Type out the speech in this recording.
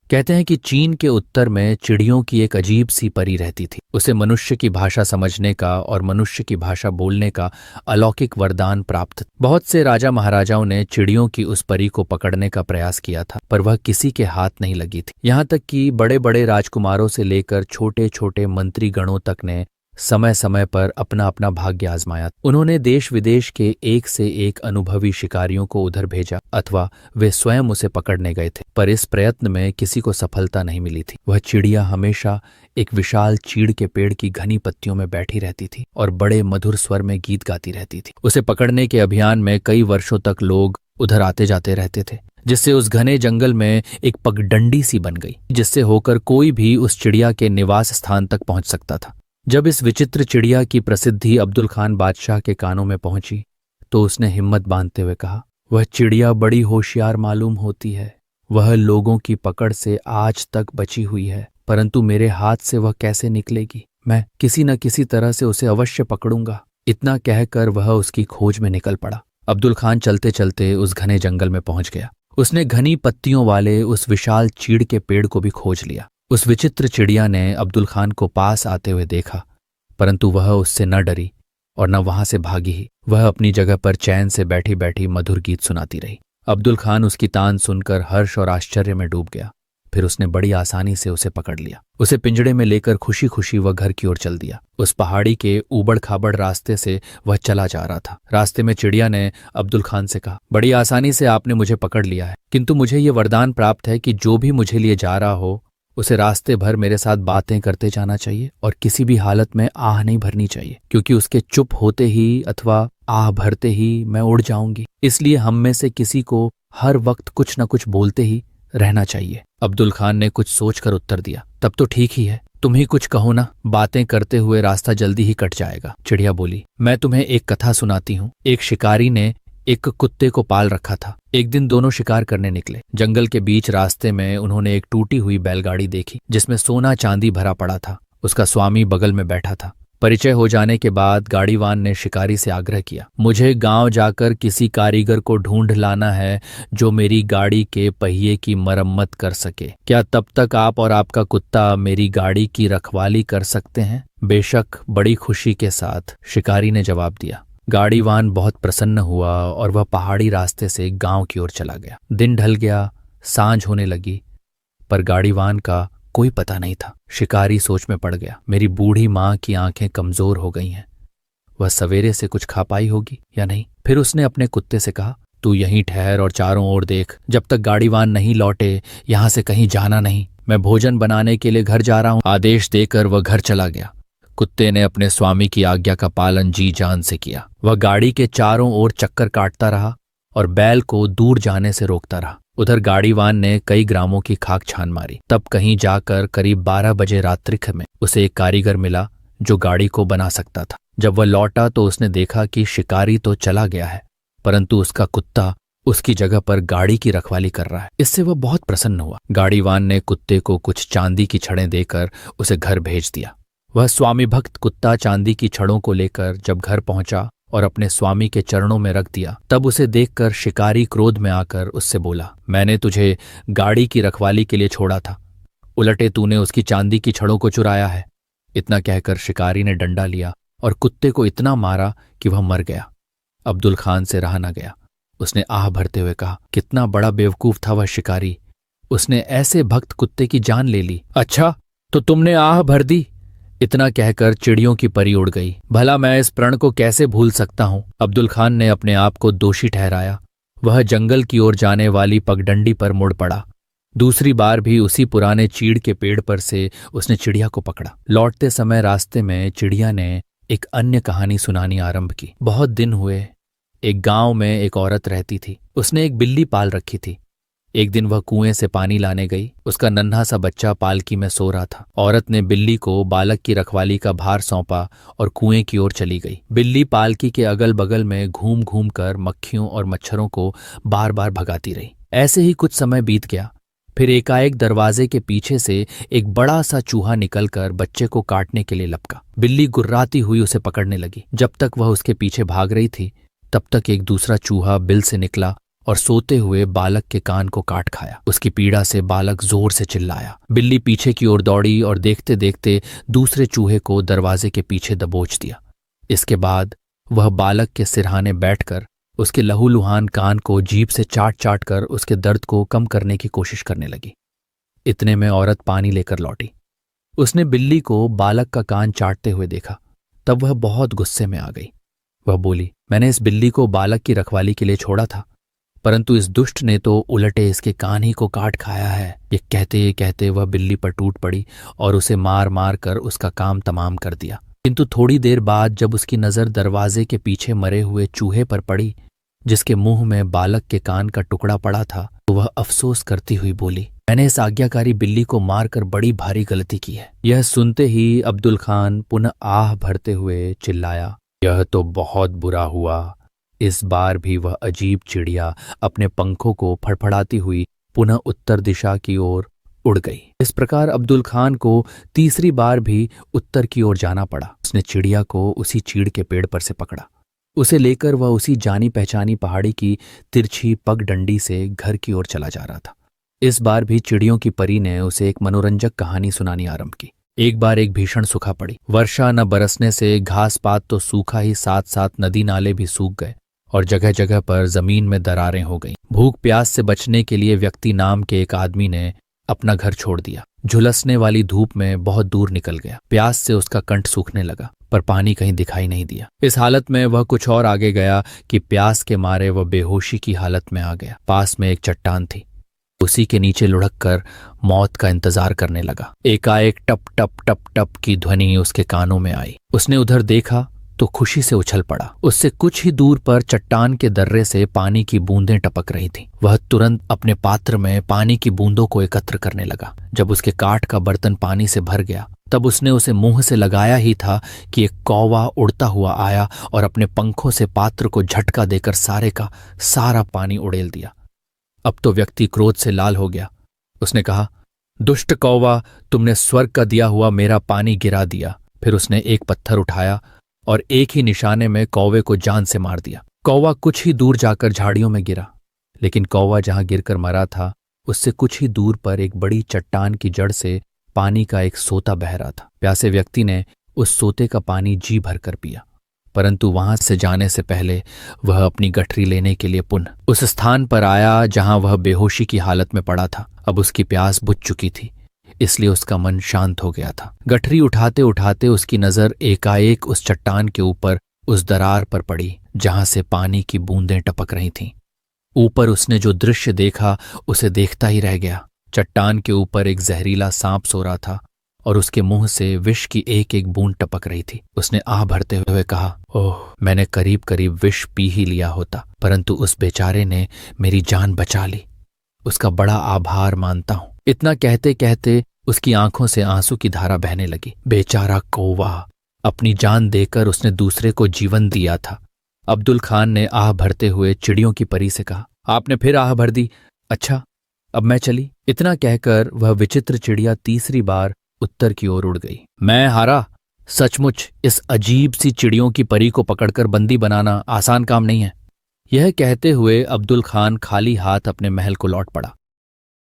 कहते हैं कि चीन के उत्तर में चिड़ियों की एक अजीब सी परी रहती थी। उसे मनुष्य की भाषा समझने का और मनुष्य की भाषा बोलने का अलौकिक वरदान प्राप्त था। बहुत से राजा महाराजाओं ने चिड़ियों की उस परी को पकड़ने का प्रयास किया था, पर वह किसी के हाथ नहीं लगी थी। यहाँ तक कि बड़े बड़े राजकुमारों से लेकर छोटे छोटे मंत्री गणों तक ने समय समय पर अपना अपना भाग्य आजमाया। उन्होंने देश विदेश के एक से एक अनुभवी शिकारियों को उधर भेजा अथवा वे स्वयं उसे पकड़ने गए थे, पर इस प्रयत्न में किसी को सफलता नहीं मिली थी। वह चिड़िया हमेशा एक विशाल चीड़ के पेड़ की घनी पत्तियों में बैठी रहती थी और बड़े मधुर स्वर में गीत गाती रहती थी। उसे पकड़ने के अभियान में कई वर्षों तक लोग उधर आते जाते रहते थे, जिससे उस घने जंगल में एक पगडंडी सी बन गई, जिससे होकर कोई भी उस चिड़िया के निवास स्थान तक पहुंच सकता था। जब इस विचित्र चिड़िया की प्रसिद्धि अब्दुल खान बादशाह के कानों में पहुंची तो उसने हिम्मत बांधते हुए कहा, वह चिड़िया बड़ी होशियार मालूम होती है। वह लोगों की पकड़ से आज तक बची हुई है, परंतु मेरे हाथ से वह कैसे निकलेगी? मैं किसी न किसी तरह से उसे अवश्य पकड़ूंगा। इतना कहकर वह उसकी खोज में निकल पड़ा। अब्दुल खान चलते चलते उस घने जंगल में पहुंच गया। उसने घनी पत्तियों वाले उस विशाल चीड़ के पेड़ को भी खोज लिया। उस विचित्र चिड़िया ने अब्दुल खान को पास आते हुए देखा, परंतु वह उससे न डरी और न वहां से भागी ही। वह अपनी जगह पर चैन से बैठी बैठी मधुर गीत सुनाती रही। अब्दुल खान उसकी तान सुनकर हर्ष और आश्चर्य में डूब गया। फिर उसने बड़ी आसानी से उसे पकड़ लिया। उसे पिंजड़े में लेकर खुशी खुशी वह घर की ओर चल दिया। उस पहाड़ी के ऊबड़ खाबड़ रास्ते से वह चला जा रहा था। रास्ते में चिड़िया ने अब्दुल खान से कहा, बड़ी आसानी से आपने मुझे पकड़ लिया है, किंतु मुझे ये वरदान प्राप्त है कि जो भी मुझे लिए जा रहा हो उसे रास्ते भर मेरे साथ बातें करते जाना चाहिए और किसी भी हालत में आह नहीं भरनी चाहिए, क्योंकि उसके चुप होते ही अथवा आह भरते ही मैं उड़ जाऊंगी। इसलिए हम में से किसी को हर वक्त कुछ न कुछ बोलते ही रहना चाहिए। अब्दुल खान ने कुछ सोचकर उत्तर दिया, तब तो ठीक ही है, तुम ही कुछ कहो ना, बातें करते हुए रास्ता जल्दी ही कट जाएगा। चिड़िया बोली, मैं तुम्हें एक कथा सुनाती हूँ। एक शिकारी ने एक कुत्ते को पाल रखा था। एक दिन दोनों शिकार करने निकले। जंगल के बीच रास्ते में उन्होंने एक टूटी हुई बैलगाड़ी देखी, जिसमें सोना चांदी भरा पड़ा था। उसका स्वामी बगल में बैठा था। परिचय हो जाने के बाद गाड़ीवान ने शिकारी से आग्रह किया, मुझे गांव जाकर किसी कारीगर को ढूंढ लाना है जो मेरी गाड़ी के पहिए की मरम्मत कर सके। क्या तब तक आप और आपका कुत्ता मेरी गाड़ी की रखवाली कर सकते हैं? बेशक, बड़ी खुशी के साथ, शिकारी ने जवाब दिया। गाड़ीवान बहुत प्रसन्न हुआ और वह पहाड़ी रास्ते से गांव की ओर चला गया। दिन ढल गया, सांझ होने लगी, पर गाड़ीवान का कोई पता नहीं था। शिकारी सोच में पड़ गया, मेरी बूढ़ी माँ की आंखें कमजोर हो गई हैं, वह सवेरे से कुछ खा पाई होगी या नहीं। फिर उसने अपने कुत्ते से कहा, तू यहीं ठहर और चारों ओर देख, जब तक गाड़ीवान नहीं लौटे यहां से कहीं जाना नहीं। मैं भोजन बनाने के लिए घर जा रहा हूं। आदेश देकर वह घर चला गया। कुत्ते ने अपने स्वामी की आज्ञा का पालन जी जान से किया। वह गाड़ी के चारों ओर चक्कर काटता रहा और बैल को दूर जाने से रोकता रहा। उधर गाड़ीवान ने कई ग्रामों की खाक छान मारी। तब कहीं जाकर करीब 12 बजे रात्रिक में उसे एक कारीगर मिला जो गाड़ी को बना सकता था। जब वह लौटा तो उसने देखा कि शिकारी तो चला गया है, परंतु उसका कुत्ता उसकी जगह पर गाड़ी की रखवाली कर रहा है। इससे वह बहुत प्रसन्न हुआ। गाड़ीवान ने कुत्ते को कुछ चांदी की छड़ें देकर उसे घर भेज दिया। वह स्वामी भक्त कुत्ता चांदी की छड़ों को लेकर जब घर पहुंचा और अपने स्वामी के चरणों में रख दिया, तब उसे देखकर शिकारी क्रोध में आकर उससे बोला, मैंने तुझे गाड़ी की रखवाली के लिए छोड़ा था, उलटे तूने उसकी चांदी की छड़ों को चुराया है। इतना कहकर शिकारी ने डंडा लिया और कुत्ते को इतना मारा कि वह मर गया। अब्दुल खान से रहा न गया। उसने आह भरते हुए कहा, कितना बड़ा बेवकूफ था वह शिकारी, उसने ऐसे भक्त कुत्ते की जान ले ली। अच्छा, तो तुमने आह भर दी? इतना कहकर चिड़ियों की परी उड़ गई। भला मैं इस प्रण को कैसे भूल सकता हूं? अब्दुल खान ने अपने आप को दोषी ठहराया। वह जंगल की ओर जाने वाली पगडंडी पर मुड़ पड़ा। दूसरी बार भी उसी पुराने चीड़ के पेड़ पर से उसने चिड़िया को पकड़ा। लौटते समय रास्ते में चिड़िया ने एक अन्य कहानी सुनानी आरंभ की। बहुत दिन हुए, एक गांव में एक औरत रहती थी। उसने एक बिल्ली पाल रखी थी। एक दिन वह कुएं से पानी लाने गई। उसका नन्हा सा बच्चा पालकी में सो रहा था। औरत ने बिल्ली को बालक की रखवाली का भार सौंपा और कुएं की ओर चली गई। बिल्ली पालकी के अगल बगल में घूम घूम कर मक्खियों और मच्छरों को बार बार भगाती रही। ऐसे ही कुछ समय बीत गया। फिर एकाएक दरवाजे के पीछे से एक बड़ा सा चूहा निकलकर बच्चे को काटने के लिए लपका। बिल्ली गुर्राती हुई उसे पकड़ने लगी। जब तक वह उसके पीछे भाग रही थी, तब तक एक दूसरा चूहा बिल से निकला और सोते हुए बालक के कान को काट खाया। उसकी पीड़ा से बालक जोर से चिल्लाया। बिल्ली पीछे की ओर दौड़ी और देखते देखते दूसरे चूहे को दरवाजे के पीछे दबोच दिया। इसके बाद वह बालक के सिरहाने बैठकर उसके लहूलुहान कान को जीभ से चाट चाट कर उसके दर्द को कम करने की कोशिश करने लगी। इतने में औरत पानी लेकर लौटी। उसने बिल्ली को बालक का कान चाटते हुए देखा। तब वह बहुत गुस्से में आ गई। वह बोली, मैंने इस बिल्ली को बालक की रखवाली के लिए छोड़ा था, परंतु इस दुष्ट ने तो उलटे इसके कान ही को काट खाया है। ये कहते कहते वह बिल्ली पर टूट पड़ी और उसे मार मार कर उसका काम तमाम कर दिया। किंतु थोड़ी देर बाद जब उसकी नज़र दरवाजे के पीछे मरे हुए चूहे पर पड़ी, जिसके मुंह में बालक के कान का टुकड़ा पड़ा था, तो वह अफसोस करती हुई बोली, मैंने इस आज्ञाकारी बिल्ली को मारकर बड़ी भारी गलती की है। यह सुनते ही अब्दुल खान पुनः आह भरते हुए चिल्लाया, यह तो बहुत बुरा हुआ। इस बार भी वह अजीब चिड़िया अपने पंखों को फड़फड़ाती हुई पुनः उत्तर दिशा की ओर उड़ गई। इस प्रकार अब्दुल खान को तीसरी बार भी उत्तर की ओर जाना पड़ा। उसने चिड़िया को उसी चीड़ के पेड़ पर से पकड़ा। उसे लेकर वह उसी जानी पहचानी पहाड़ी की तिरछी पगडंडी से घर की ओर चला जा रहा था। इस बार भी चिड़ियों की परी ने उसे एक मनोरंजक कहानी सुनानी आरंभ की। एक बार एक भीषण सूखा पड़ी। वर्षा न बरसने से घास पात तो सूखा ही, साथ साथ नदी नाले भी सूख गए और जगह जगह पर जमीन में दरारें हो गईं। भूख प्यास से बचने के लिए व्यक्ति नाम के एक आदमी ने अपना घर छोड़ दिया। झुलसने वाली धूप में बहुत दूर निकल गया। प्यास से उसका कंठ सूखने लगा, पर पानी कहीं दिखाई नहीं दिया। इस हालत में वह कुछ और आगे गया कि प्यास के मारे वह बेहोशी की हालत में आ गया। पास में एक चट्टान थी। उसी के नीचे लुढ़क कर मौत का इंतजार करने लगा। एकाएक टप टप टप टप की ध्वनि उसके कानों में आई। उसने उधर देखा तो खुशी से उछल पड़ा। उससे कुछ ही दूर पर चट्टान के दर्रे से पानी की बूंदें टपक रही थीं। वह तुरंत अपने पात्र में पानी की बूंदों को एकत्र करने लगा। जब उसके काठ का बर्तन पानी से भर गया, तब उसने उसे मुंह से लगाया ही था कि एक कौवा उड़ता हुआ आया और अपने पंखों से पात्र को झटका देकर सारे का सारा पानी उड़ेल दिया। अब तो व्यक्ति क्रोध से लाल हो गया। उसने कहा, दुष्ट कौवा, तुमने स्वर्ग का दिया हुआ मेरा पानी गिरा दिया। फिर उसने एक पत्थर उठाया और एक ही निशाने में कौवे को जान से मार दिया। कौवा कुछ ही दूर जाकर झाड़ियों में गिरा, लेकिन कौवा जहां गिरकर मरा था, उससे कुछ ही दूर पर एक बड़ी चट्टान की जड़ से पानी का एक सोता बह रहा था। प्यासे व्यक्ति ने उस सोते का पानी जी भरकर पिया, परंतु वहां से जाने से पहले वह अपनी गठरी लेने के लिए पुनः उस स्थान पर आया जहां वह बेहोशी की हालत में पड़ा था। अब उसकी प्यास बुझ चुकी थी, इसलिए उसका मन शांत हो गया था। गठरी उठाते उठाते उसकी नजर एकाएक उस चट्टान के ऊपर उस दरार पर पड़ी जहां से पानी की बूंदें टपक रही थीं। ऊपर उसने जो दृश्य देखा उसे देखता ही रह गया। चट्टान के ऊपर एक जहरीला सांप सो रहा था और उसके मुंह से विष की एक एक बूंद टपक रही थी। उसने आह भरते हुए कहा, ओह, मैंने करीब करीब विष पी ही लिया होता, परंतु उस बेचारे ने मेरी जान बचा ली। उसका बड़ा आभार मानता हूं। इतना कहते कहते उसकी आंखों से आंसू की धारा बहने लगी। बेचारा कौवा, अपनी जान देकर उसने दूसरे को जीवन दिया था। अब्दुल खान ने आह भरते हुए चिड़ियों की परी से कहा, आपने फिर आह भर दी। अच्छा, अब मैं चली। इतना कहकर वह विचित्र चिड़िया तीसरी बार उत्तर की ओर उड़ गई। मैं हारा। सचमुच इस अजीब सी चिड़ियों की परी को पकड़कर बंदी बनाना आसान काम नहीं है। यह कहते हुए अब्दुल खान खाली हाथ अपने महल को लौट पड़ा।